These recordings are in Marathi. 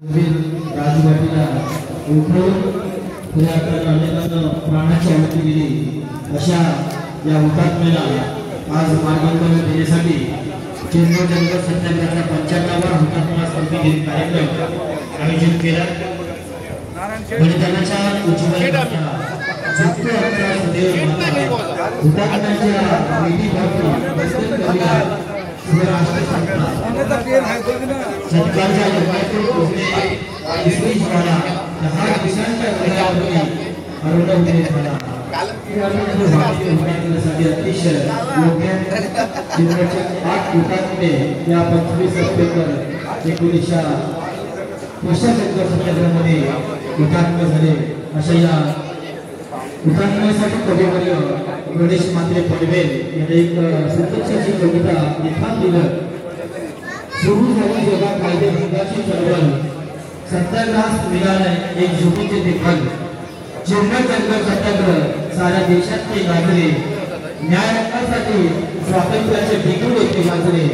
राजवाटीला उठवून अनेकांना प्राणाची आहुती दिली अशा या हुतात्म्याला आज मानवंदना देण्यासाठी चिन्मय जंगल सत्याग्रहाचा 95वा हुतात्मा स्मृती दिन कार्यक्रम आयोजित केला। बलिदानाच्या उज्ज्वल हुतात्म्यांच्या सरकारच्या लोकांचे पोहोचणे इसवी ज्वाला 10 दिवसांच्या कालावधी अरुंधती झाला। अतिशय योग्य चिन्मयचे 8 हुतात्मे या 25 सप्टेंबर 1950 सत्याग्रहामध्ये हुतात्मे झाले। अशा या हुतात्म्यासाठी कविवर्य गणेश मात्रे पनवेल यांनी एक सत्यक्षाची कविता लिखाण दिलं। सुरू झाली जगा कायदे भंगाची चळवळ, सत्याग्रहास मिळाले एक झुकीचे देखल। चिन्मय जंगल सत्याग्रह साऱ्या देशात ते गाजले, न्याय हक्कासाठी स्वातंत्र्याचे बिगुल येथे गाजले।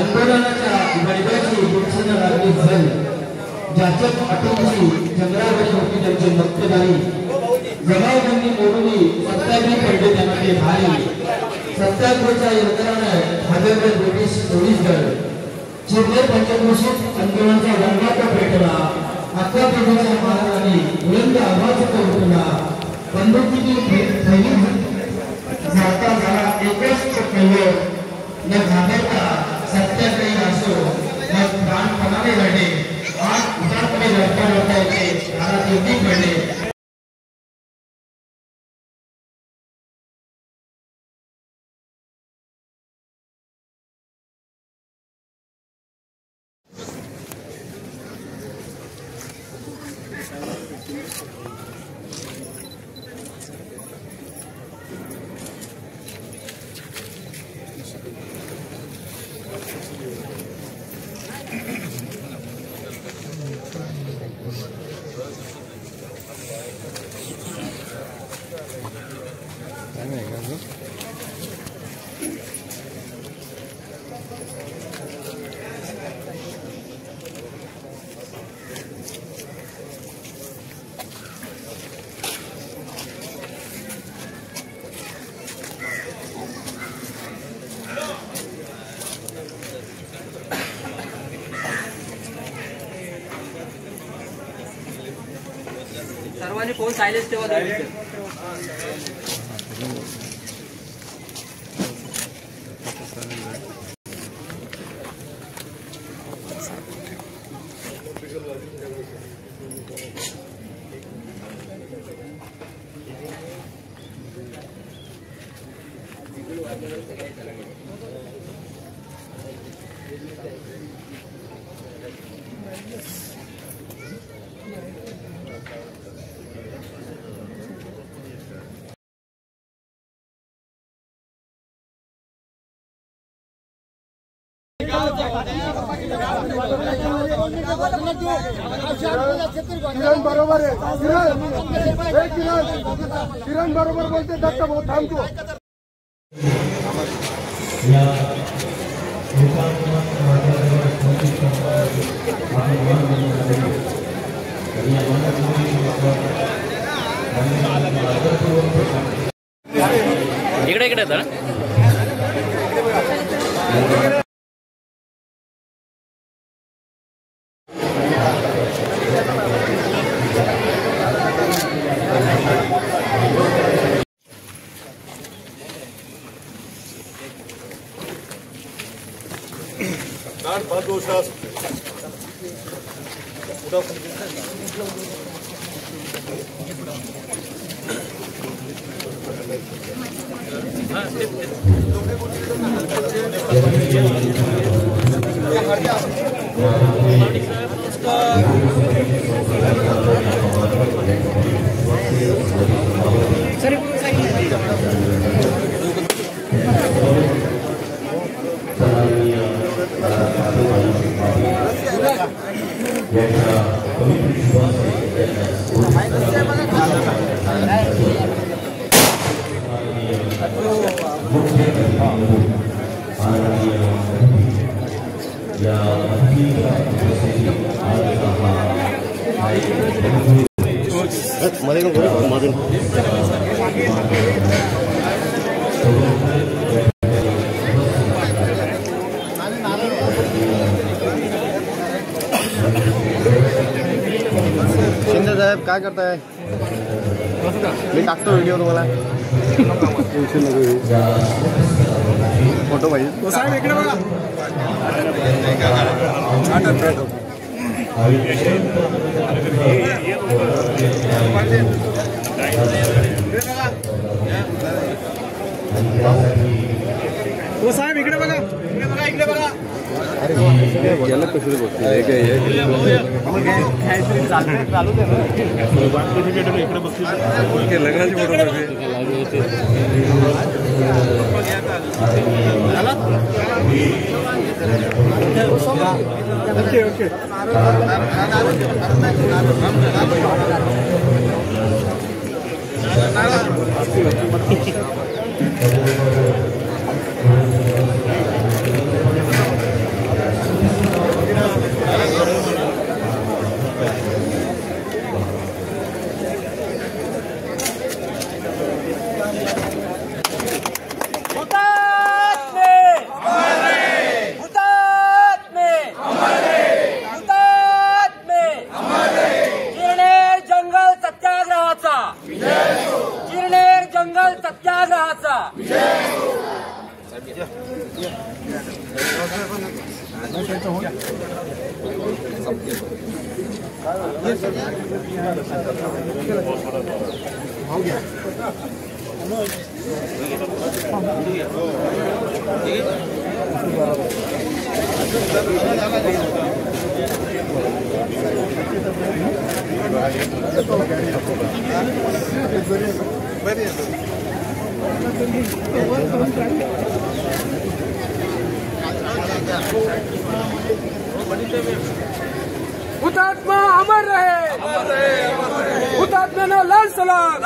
आंदोलनाच्या बडव्याची गुलशन लागली झल, ज्याच्यात अटोची जंगलावरील होती त्यांची मक्तेदारी। जमावबंदी मोडून सत्याग्रह पडले त्यांना ते भारी, सत्याग्रहाच्या यंत्राने हादरले ब्रिटिश पोलीस दल। चिरले पंचक्रोशीत आंदोलनाचा रंगाचा पेटला, अख्ख्या प्रदेशाच्या महाराजांनी बुलंद आवाज उठवला। बंदुकीची थैली जाता झाला एकच कैवार, न घाबरता सत्याग्रही असो न प्राणपणाने लढे। आज हुतात्मे लढता लढता येते घरात युद्धी पडले। सर्वांनी फोन सायलेंस ठेवा। किरण बरोबर आहे, किरण बरोबर बोलते। दत्त भाऊ थांबतो। इकडे इकडे येतं या शिंदे साहेब काय करताय? मी टाकतो व्हिडिओ तुम्हाला. फोटो पाहिजे साहेब इकडे बघा. हो साहेब इकडे बघा. इकडे बघा. याला कशी बोलते चालू लग्नाची ओके ओके. जंगल सत्याग्रहाचा हुतात्मा अमर रहे, हुतात्म्यांना लाल सलाम.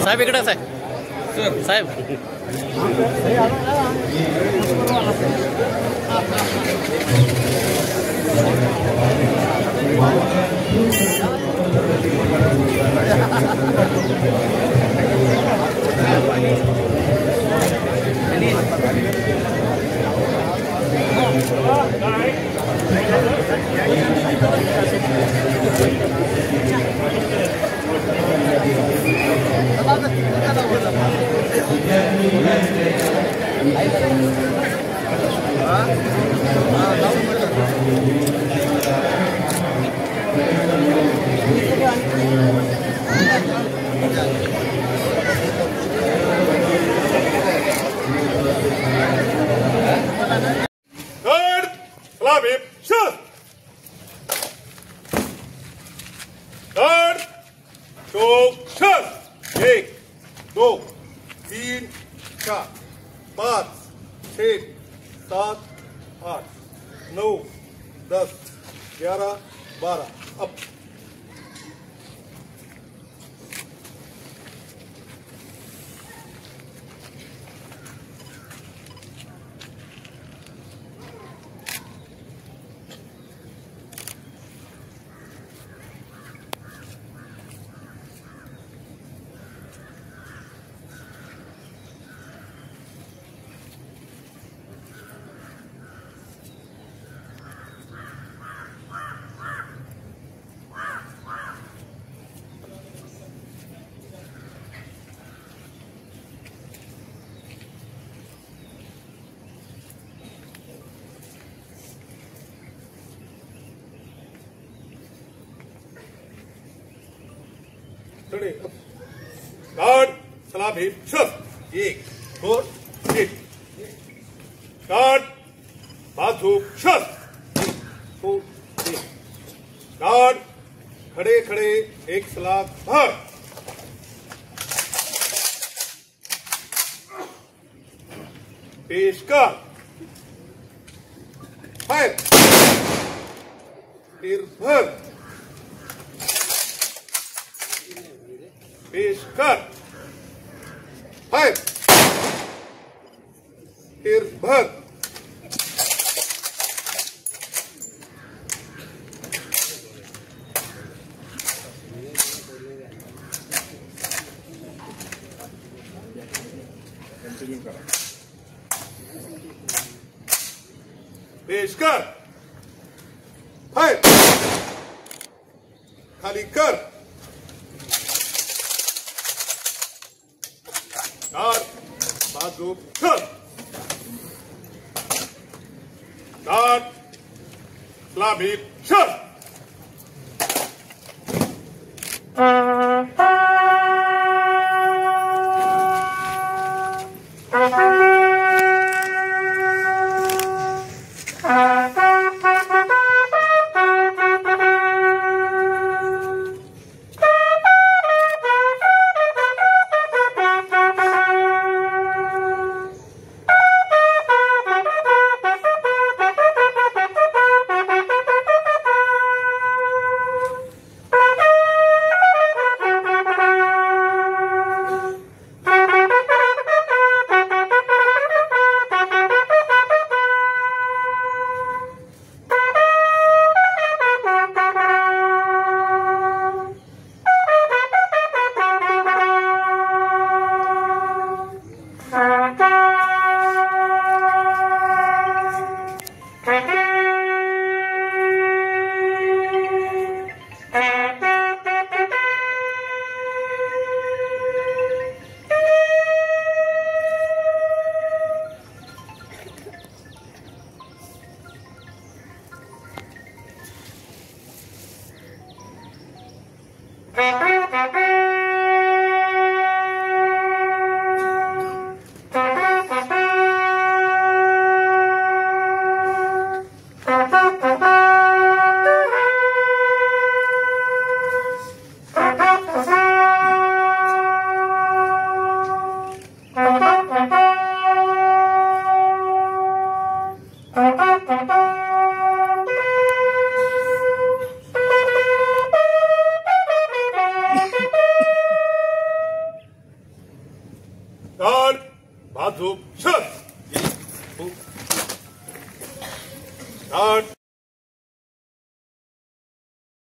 साहेब इकडे साहेब एक, दो, तीन, चार, 5, 6, 7, 8, 9, 10, 11, 12. अब गार्ड सलाम है शस्त्र 1, 2, 3. गार्ड बाजू शस्त्र 1, 2, 3. गार्ड खड़े, एक सलाह धर। पेश कर, फायर, फिर भर, पेश कर, फायर, फिर भर, पेश कर, फायर, खाली कर, कार, बाजू कर, कार, सलामी शर। कार, बाजू शर। कार